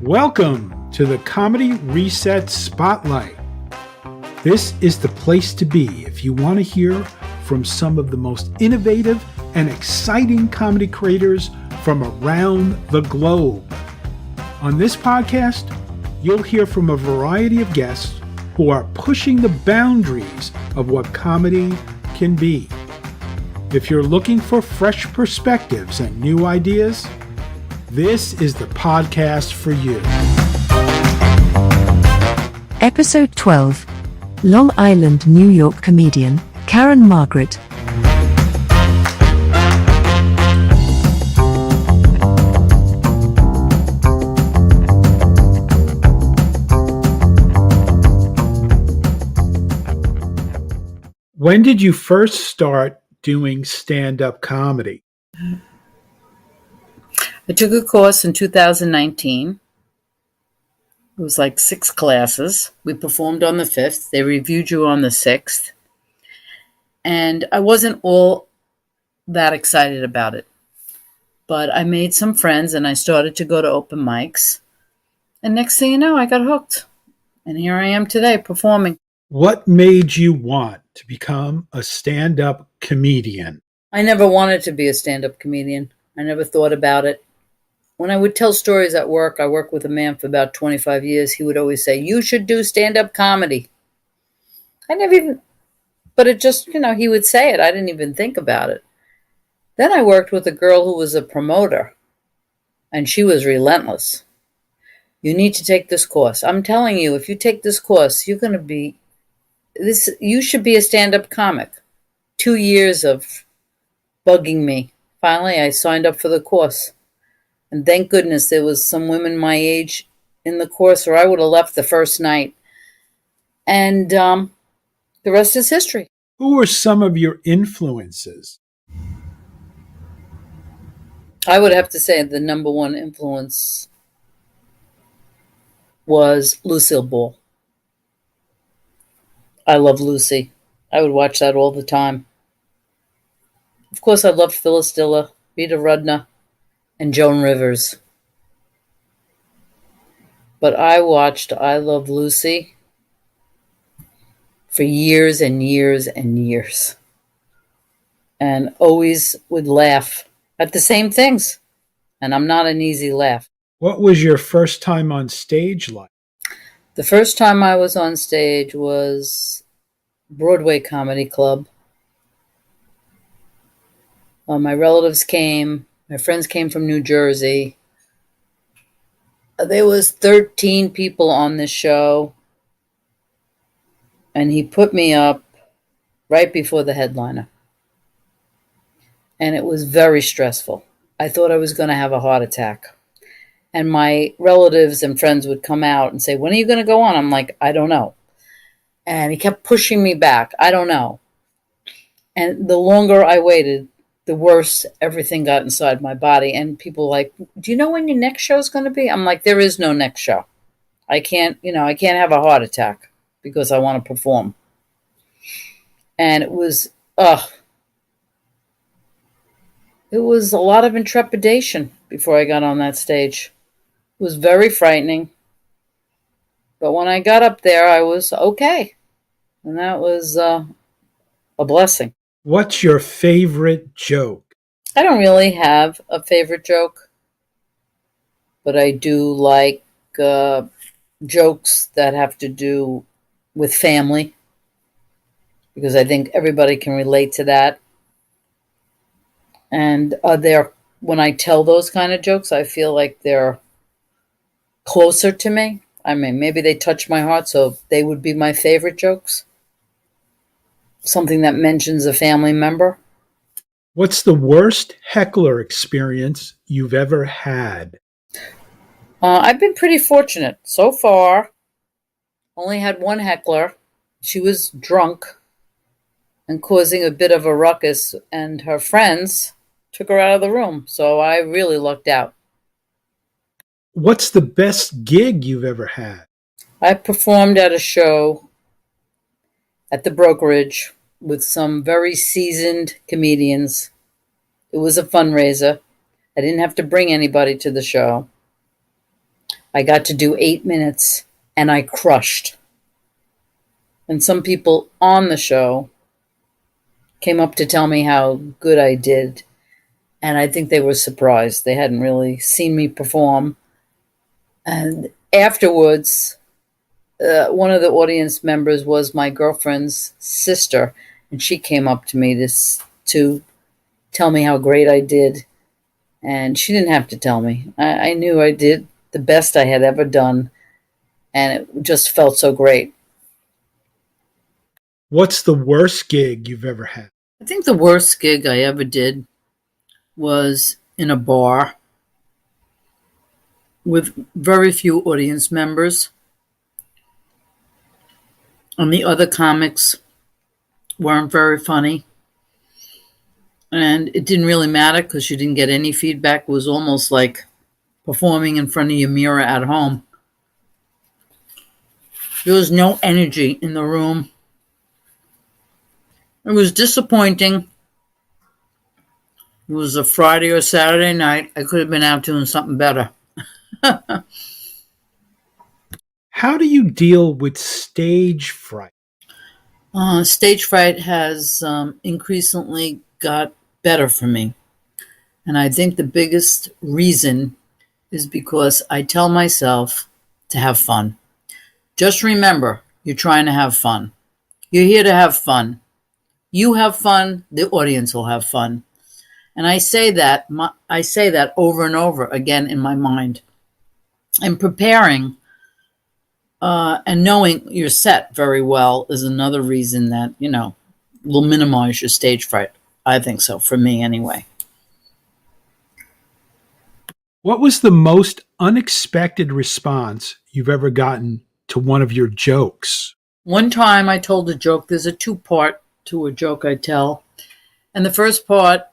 Welcome to the Comedy Reset Spotlight. This is the place to be if you want to hear from some of the most innovative and exciting comedy creators from around the globe. On this podcast, you'll hear from a variety of guests who are pushing the boundaries of what comedy can be. If you're looking for fresh perspectives and new ideas, this is the podcast for you. Episode 12. Long Island, New York comedian, Karin Margaret. When did you first start doing stand-up comedy? I took a course in 2019. It was like 6 classes. We performed on the 5th. They reviewed you on the 6th. And I wasn't all that excited about it. But I made some friends and I started to go to open mics. And next thing you know, I got hooked. And here I am today performing. What made you want to become a stand-up comedian? I never wanted to be a stand-up comedian. I never thought about it. When I would tell stories at work, I worked with a man for about 25 years. He would always say, "You should do stand-up comedy." I never even, but it just, he would say it. I didn't even think about it. Then I worked with a girl who was a promoter, and she was relentless. "You need to take this course. I'm telling you, if you take this course, you should be a stand-up comic." 2 years of bugging me. Finally, I signed up for the course. And thank goodness there was some women my age in the course, or I would have left the first night. And the rest is history. Who were some of your influences? I would have to say the number one influence was Lucille Ball. I love Lucy. I would watch that all the time. Of course, I loved Phyllis Diller, Rita Rudner, and Joan Rivers. But I watched I Love Lucy for years and years and years. And always would laugh at the same things. And I'm not an easy laugh. What was your first time on stage like? The first time I was on stage was Broadway Comedy Club. My relatives came. My friends came from New Jersey. There was 13 people on this show. And he put me up right before the headliner. And it was very stressful. I thought I was going to have a heart attack. And my relatives and friends would come out and say, "When are you going to go on?" I'm like, "I don't know." And he kept pushing me back. "I don't know." And the longer I waited, the worse everything got inside my body. And people were like, "Do you know when your next show is going to be?" I'm like, "There is no next show. I can't have a heart attack because I want to perform." And it was a lot of intrepidation before I got on that stage. It was very frightening. But when I got up there, I was okay. And that was a blessing. What's your favorite joke? I don't really have a favorite joke, but I do like jokes that have to do with family, because I think everybody can relate to that. And when I tell those kind of jokes, I feel like they're closer to me. I mean, maybe they touch my heart, so they would be my favorite jokes. Something that mentions a family member. What's the worst heckler experience you've ever had? I've been pretty fortunate so far. Only had one heckler. She was drunk and causing a bit of a ruckus, and her friends took her out of the room. So I really lucked out. What's the best gig you've ever had? I performed at a show at the brokerage with some very seasoned comedians. It was a fundraiser. I didn't have to bring anybody to the show. I got to do 8 minutes and I crushed. And some people on the show came up to tell me how good I did. And I think they were surprised. They hadn't really seen me perform. And afterwards, one of the audience members was my girlfriend's sister. And she came up to me to tell me how great I did. And she didn't have to tell me. I knew I did the best I had ever done. And it just felt so great. What's the worst gig you've ever had? I think the worst gig I ever did was in a bar with very few audience members. And the other comics weren't very funny. And it didn't really matter because you didn't get any feedback. It was almost like performing in front of your mirror at home. There was no energy in the room. It was disappointing. It was a Friday or Saturday night. I could have been out doing something better. How do you deal with stage fright? Stage fright has increasingly got better for me. And I think the biggest reason is because I tell myself to have fun. Just remember, you're trying to have fun. You're here to have fun. You have fun, the audience will have fun. And I say that over and over again in my mind. And preparing and knowing your set very well is another reason that, will minimize your stage fright. I think so, for me anyway. What was the most unexpected response you've ever gotten to one of your jokes? One time I told a joke. There's a 2-part to a joke I tell. And the first part,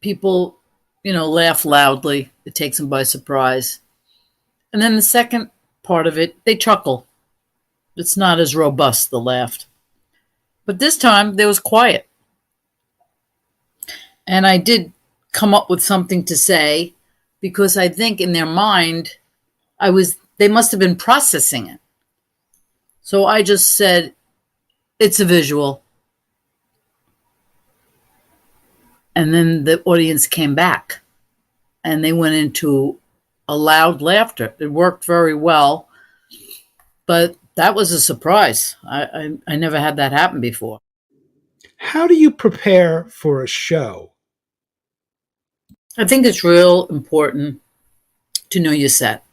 people, laugh loudly. It takes them by surprise. And then the second part of it, they chuckle. It's not as robust, the laugh. But this time, there was quiet. And I did come up with something to say because I think in their mind, they must have been processing it. So I just said, it's a visual. And then the audience came back and they went into a loud laughter. It worked very well, but that was a surprise. I never had that happen before. How do you prepare for a show? I think it's real important to know your set.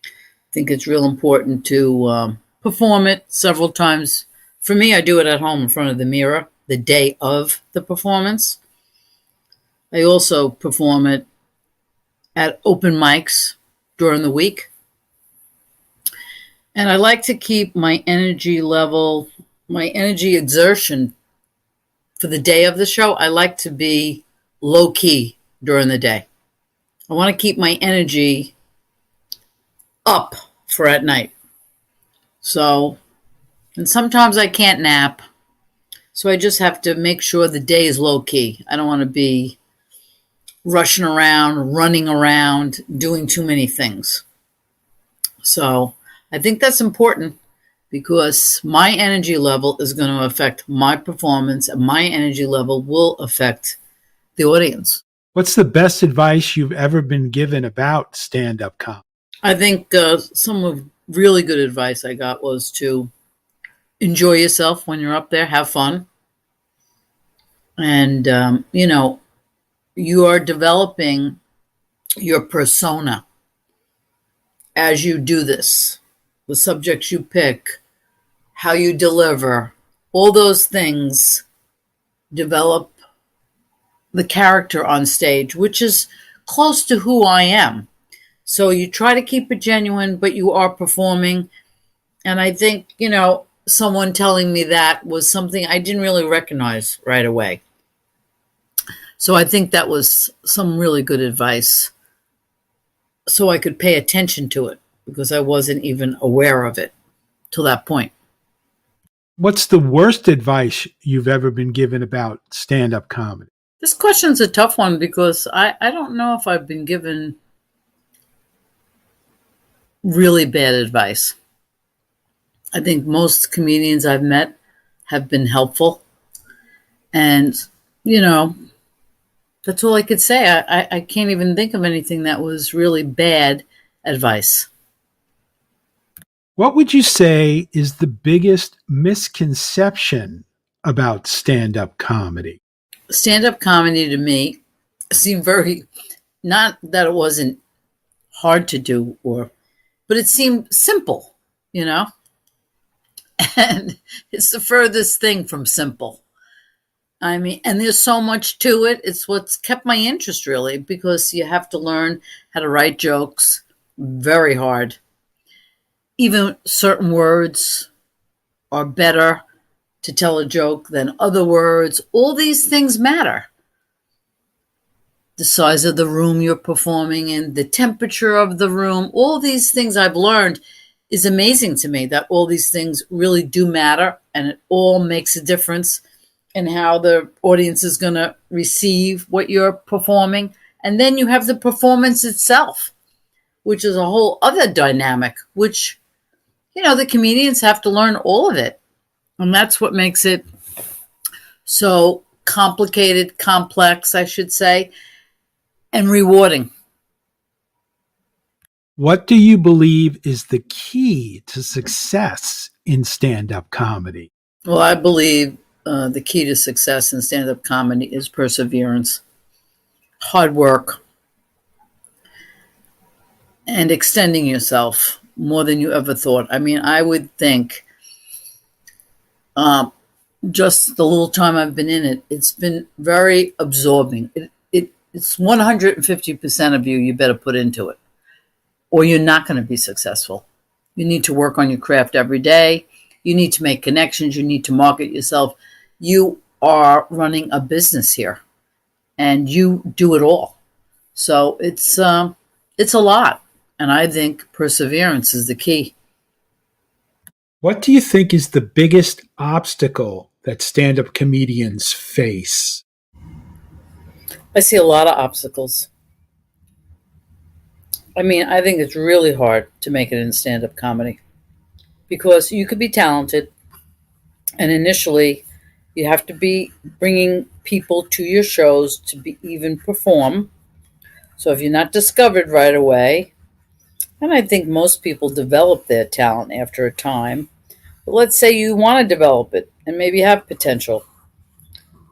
I think it's real important to perform it several times. For me, I do it at home in front of the mirror the day of the performance. I also perform it at open mics during the week. And I like to keep my energy level, my energy exertion for the day of the show. I like to be low key during the day. I want to keep my energy up for at night. So, and sometimes I can't nap. So I just have to make sure the day is low key. I don't want to be rushing around, running around, doing too many things. So I think that's important because my energy level is going to affect my performance and my energy level will affect the audience. What's the best advice you've ever been given about stand-up comedy? I think some of really good advice I got was to enjoy yourself when you're up there, have fun. And, you are developing your persona as you do this. The subjects you pick, how you deliver, all those things develop the character on stage, which is close to who I am. So you try to keep it genuine, but you are performing. And I think, someone telling me that was something I didn't really recognize right away. So I think that was some really good advice so I could pay attention to it because I wasn't even aware of it till that point. What's the worst advice you've ever been given about stand-up comedy? This question's a tough one because I don't know if I've been given really bad advice. I think most comedians I've met have been helpful. And, you know, that's all I could say. I can't even think of anything that was really bad advice. What would you say is the biggest misconception about stand up comedy? Stand up comedy to me seemed very, not that it wasn't hard to do, but it seemed simple, you know? And it's the furthest thing from simple. I mean, and there's so much to it. It's what's kept my interest, really, because you have to learn how to write jokes. Very hard. Even certain words are better to tell a joke than other words. All these things matter. The size of the room you're performing in, the temperature of the room, all these things I've learned is amazing to me, that all these things really do matter, and it all makes a difference in how the audience is going to receive what you're performing. And then you have the performance itself, which is a whole other dynamic, which, the comedians have to learn all of it. And that's what makes it so complicated, complex, I should say, and rewarding. What do you believe is the key to success in stand up comedy? Well, I believe the key to success in stand-up comedy is perseverance, hard work, and extending yourself more than you ever thought. I mean, I would think just the little time I've been in it, it's been very absorbing. It's 150% of you better put into it, or you're not going to be successful. You need to work on your craft every day. You need to make connections. You need to market yourself. You are running a business here, and you do it all. So it's a lot, and I think perseverance is the key. What do you think is the biggest obstacle that stand up comedians face? I see a lot of obstacles. I mean, I think it's really hard to make it in stand-up comedy because you could be talented, and initially you have to be bringing people to your shows to be even perform. So if you're not discovered right away, and I think most people develop their talent after a time, but let's say you want to develop it and maybe have potential,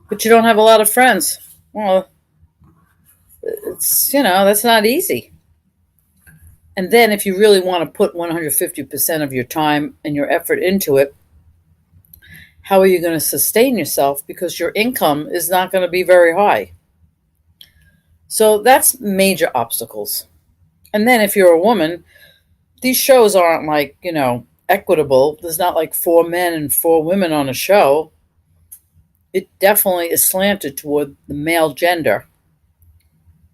but you don't have a lot of friends. Well, that's not easy. And then if you really want to put 150% of your time and your effort into it, how are you going to sustain yourself? Because your income is not going to be very high. So that's major obstacles. And then if you're a woman, these shows aren't like, equitable. There's not like 4 men and 4 women on a show. It definitely is slanted toward the male gender.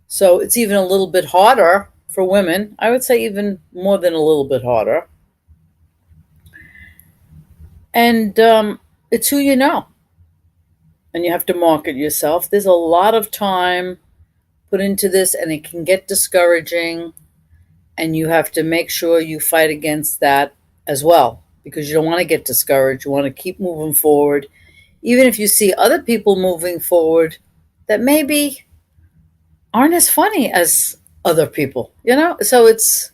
So it's even a little bit harder for women. I would say even more than a little bit harder. And it's who you know. And you have to market yourself. There's a lot of time put into this, and it can get discouraging. And you have to make sure you fight against that as well, because you don't want to get discouraged. You want to keep moving forward. Even if you see other people moving forward that maybe aren't as funny as other people, So it's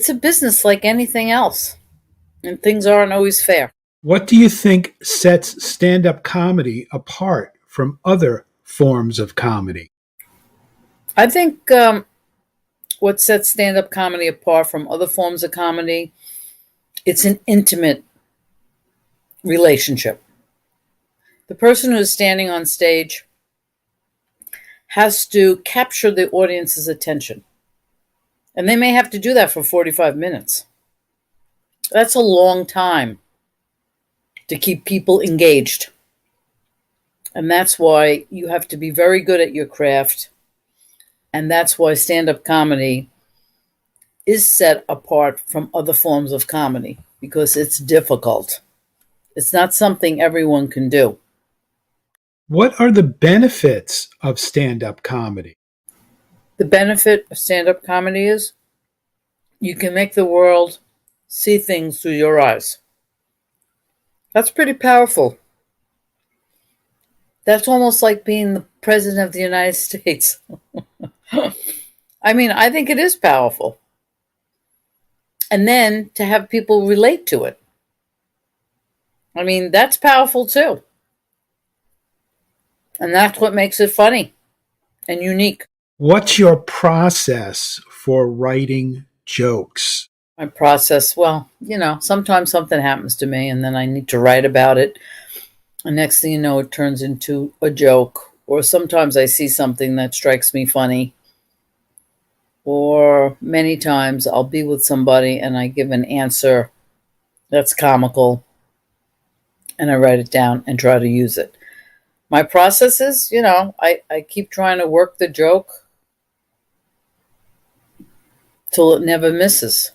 a business like anything else. And things aren't always fair. What do you think sets stand up comedy apart from other forms of comedy? I think what sets stand-up comedy apart from other forms of comedy, it's an intimate relationship. The person who's standing on stage has to capture the audience's attention. And they may have to do that for 45 minutes. That's a long time to keep people engaged. And that's why you have to be very good at your craft. And that's why stand-up comedy is set apart from other forms of comedy, because it's difficult. It's not something everyone can do. What are the benefits of stand up comedy? The benefit of stand-up comedy is you can make the world see things through your eyes. That's pretty powerful. That's almost like being the president of the United States. I mean, I think it is powerful. And then to have people relate to it. I mean, that's powerful too. And that's what makes it funny and unique. What's your process for writing jokes? My process, well, sometimes something happens to me and then I need to write about it. And next thing you know, it turns into a joke. Or sometimes I see something that strikes me funny. Or many times I'll be with somebody and I give an answer that's comical and I write it down and try to use it. My process is, I keep trying to work the joke till it never misses.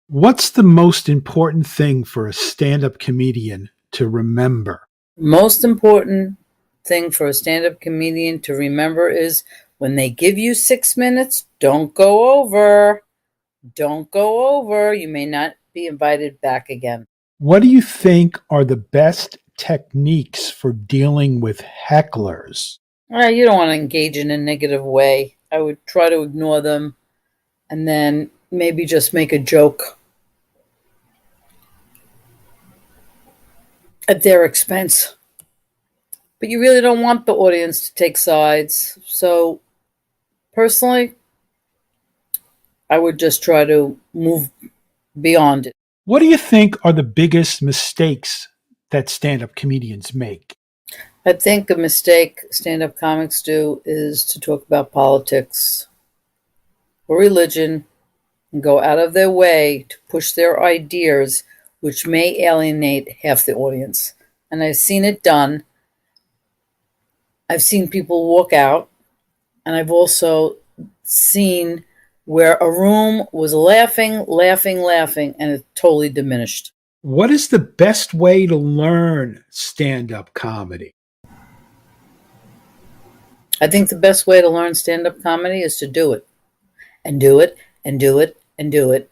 What's the most important thing for a stand-up comedian to remember? Most important thing for a stand-up comedian to remember is when they give you 6 minutes, don't go over. Don't go over. You may not be invited back again. What do you think are the best techniques for dealing with hecklers? You don't want to engage in a negative way. I would try to ignore them and then maybe just make a joke at their expense. But you really don't want the audience to take sides. So personally, I would just try to move beyond it. What do you think are the biggest mistakes that stand-up comedians make? I think a mistake stand-up comics do is to talk about politics or religion and go out of their way to push their ideas, which may alienate half the audience. And I've seen it done. I've seen people walk out, and I've also seen where a room was laughing, and it totally diminished. What is the best way to learn stand-up comedy? I think the best way to learn stand-up comedy is to do it. And do it, and do it, and do it.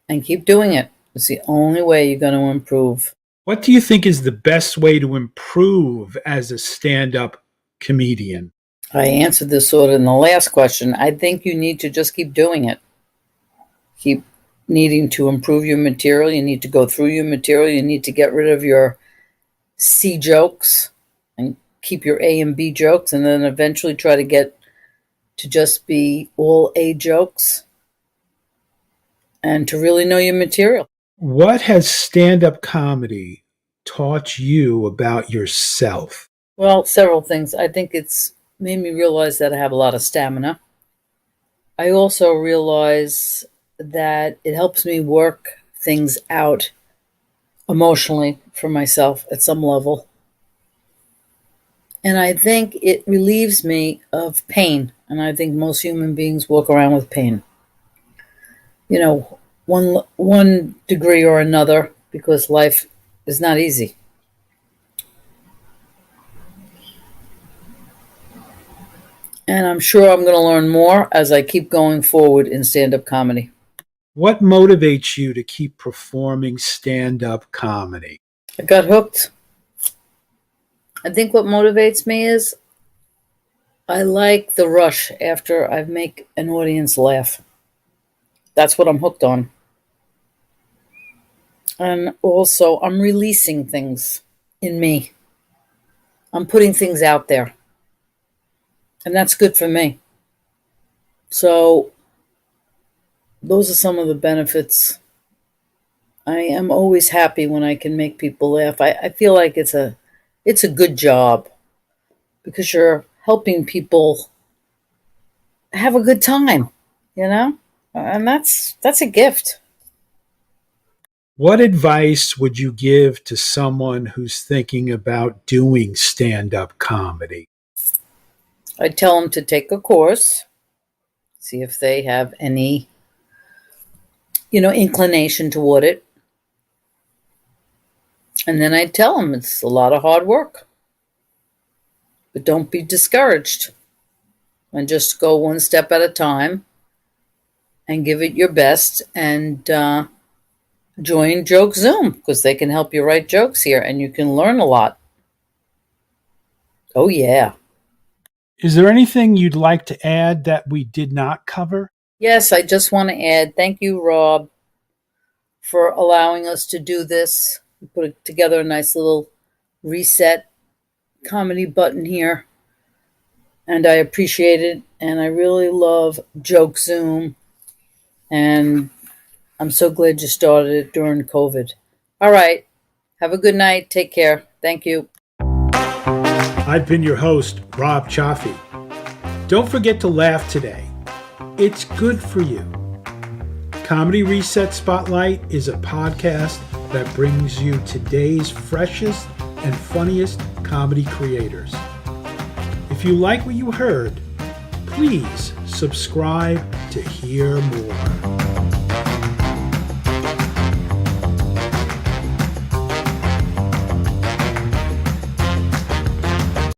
And keep doing it. It's the only way you're going to improve. What do you think is the best way to improve as a stand-up comedian? I answered this sort of in the last question. I think you need to just keep doing it. Keep needing to improve your material. You need to go through your material. You need to get rid of your C jokes and keep your A and B jokes, and then eventually try to get to just be all A jokes and to really know your material. What has stand-up comedy taught you about yourself? Well, several things. I think it's made me realize that I have a lot of stamina. I also realize that it helps me work things out emotionally for myself at some level. And I think it relieves me of pain. And I think most human beings walk around with pain. One degree or another, because life is not easy. And I'm sure I'm going to learn more as I keep going forward in stand-up comedy. What motivates you to keep performing stand-up comedy? I got hooked. I think what motivates me is I like the rush after I make an audience laugh. That's what I'm hooked on. And also, I'm releasing things in me. I'm putting things out there. And that's good for me. So, those are some of the benefits. I am always happy when I can make people laugh. I feel like it's a good job because you're helping people have a good time, and that's a gift. What advice would you give to someone who's thinking about doing stand-up comedy? I'd tell them to take a course, see if they have any, inclination toward it. And then I'd tell them it's a lot of hard work. But don't be discouraged, and just go one step at a time and give it your best, and join Joke Zoom, because they can help you write jokes here and you can learn a lot. Oh, yeah. Is there anything you'd like to add that we did not cover? Yes, I just want to add thank you, Rob, for allowing us to do this. We put together a nice little reset comedy button here, and I appreciate it. And I really love Joke Zoom, and I'm so glad you started it during COVID. All right. Have a good night. Take care. Thank you. I've been your host, Rob Chaffee. Don't forget to laugh today. It's good for you. Comedy Reset Spotlight is a podcast that brings you today's freshest and funniest comedy creators. If you like what you heard, please subscribe to hear more.